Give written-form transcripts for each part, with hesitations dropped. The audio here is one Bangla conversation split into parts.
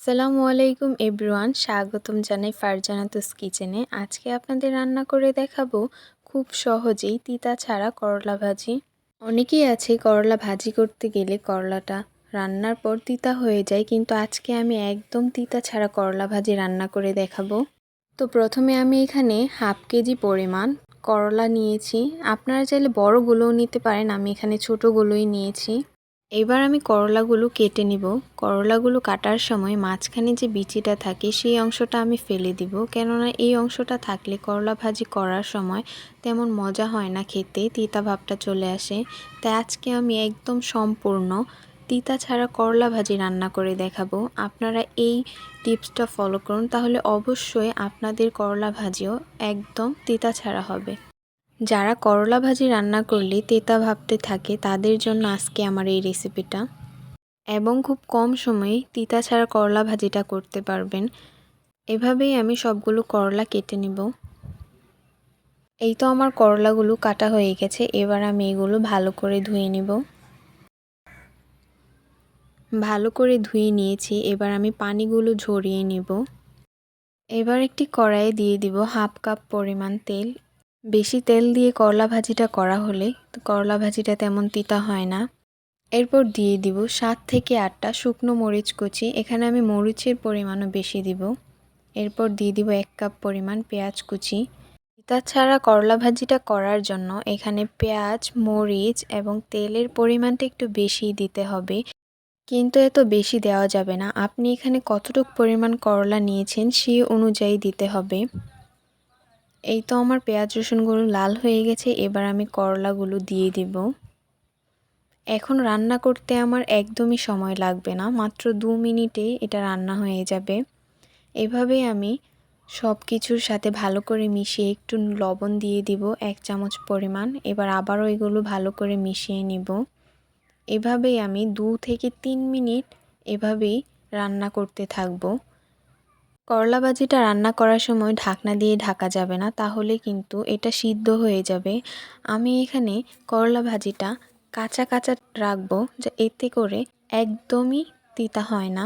আসসালামু আলাইকুম এভরিওয়ান, স্বাগতম জানাই ফারজানাতুস কিচেনে। আজকে আপনাদের রান্না করে দেখাবো খুব সহজেই তিতা ছাড়া করলা ভাজি। অনেকেই আছে করলা ভাজি করতে গেলে করলাটা রান্নার পর তিতা হয়ে যায়, কিন্তু আজকে আমি একদম তিতা ছাড়া করলা ভাজি রান্না করে দেখাবো। তো প্রথমে আমি এখানে হাফ কেজি পরিমাণ করলা নিয়েছি। আপনারা চাইলে বড়গুলোও নিতে পারেন, আমি এখানে ছোটোগুলোই নিয়েছি। এবার আমি করলাগুলো কেটে নিব। করলাগুলো কাটার সময় মাঝখানে যে বিচিটা থাকে সেই অংশটা আমি ফেলে দিব, কেননা এই অংশটা থাকলে করলা ভাজি করার সময় তেমন মজা হয় না খেতে, তিতা ভাবটা চলে আসে। তাই আজকে আমি একদম সম্পূর্ণ তিতা ছাড়া করলা ভাজি রান্না করে দেখাবো। আপনারা এই টিপসটা ফলো করুন, তাহলে অবশ্যই আপনাদের করলা ভাজিও একদম তিতা ছাড়া হবে। যারা করলা ভাজি রান্না করলে তেতা ভাবতে থাকে তাদের জন্য আজকে আমার এই রেসিপিটা, এবং খুব কম সময়ে তিতা ছাড়া করলা ভাজিটা করতে পারবেন। এভাবেই আমি সবগুলো করলা কেটে নিব। এই তো আমার করলাগুলো কাটা হয়ে গেছে। এবার আমি এগুলো ভালো করে ধুয়ে নিব। ভালো করে ধুয়ে নিয়েছি। এবার আমি পানিগুলো ঝরিয়ে নিব। এবার একটি কড়াইয়ে দিয়ে দিব হাফ কাপ পরিমাণ তেল। বেশি তেল দিয়ে করলা ভাজিটা করা হলে করলা ভাজিটা তেমন তিতা হয় না। এরপর দিয়ে দিব 7 থেকে 8টা শুকনো মরিচ কুচি। এখানে আমি মরিচের পরিমাণও বেশি দিব। এরপর দিয়ে দিব 1 কাপ পরিমাণ পেঁয়াজ কুচি। তিতা ছাড়া করলা ভাজিটা করার জন্য এখানে পেঁয়াজ, মরিচ এবং তেলের পরিমাণটা একটু বেশি দিতে হবে, কিন্তু এত বেশি দেওয়া যাবে না। আপনি এখানে কতটুকু পরিমাণ করলা নিয়েছেন সেই অনুযায়ী দিতে হবে। এই তো আমার পেঁয়াজ রসুনগুলো লাল হয়ে গেছে। এবার আমি করলাগুলো দিয়ে দিব। এখন রান্না করতে আমার একদমই সময় লাগবে না, মাত্র 2 মিনিটেই এটা রান্না হয়ে যাবে। এভাবেই আমি সব কিছুর সাথে ভালো করে মিশিয়ে একটু লবণ দিয়ে দিব 1 চামচ পরিমাণ। এবার আবারও এগুলো ভালো করে মিশিয়ে নিব। এভাবেই আমি 2 থেকে 3 মিনিট এভাবেই রান্না করতে থাকব। করলা ভাজিটা রান্না করার সময় ঢাকনা দিয়ে ঢাকা যাবে না, তাহলে কিন্তু এটা সিদ্ধ হয়ে যাবে। আমি এখানে করলা ভাজিটা কাঁচা কাঁচা রাখবো, যা এতে করে একদমই তিতা হয় না।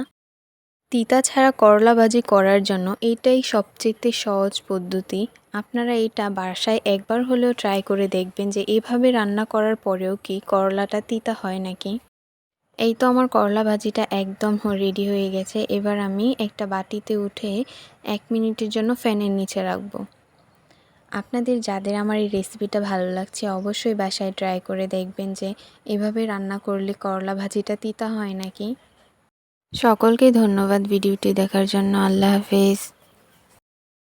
তিতা ছাড়া করলা ভাজি করার জন্য এটাই সবচেয়ে সহজ পদ্ধতি। আপনারা এটা বাসায় একবার হলেও ট্রাই করে দেখবেন যে এভাবে রান্না করার পরেও কি করলাটা তিতা হয় নাকি। এই তো আমার করলা ভাজিটা একদম রেডি হয়ে গেছে। এবার আমি একটা বাটিতে উঠে 1 মিনিটের জন্য ফ্যানের নিচে রাখবো। আপনাদের যাদের আমার এই রেসিপিটা ভালো লাগছে অবশ্যই বাসায় ট্রাই করে দেখবেন যে এভাবে রান্না করলে করলা ভাজিটা তিতা হয় নাকি। সকলকে ধন্যবাদ ভিডিওটি দেখার জন্য। আল্লাহ হাফেজ।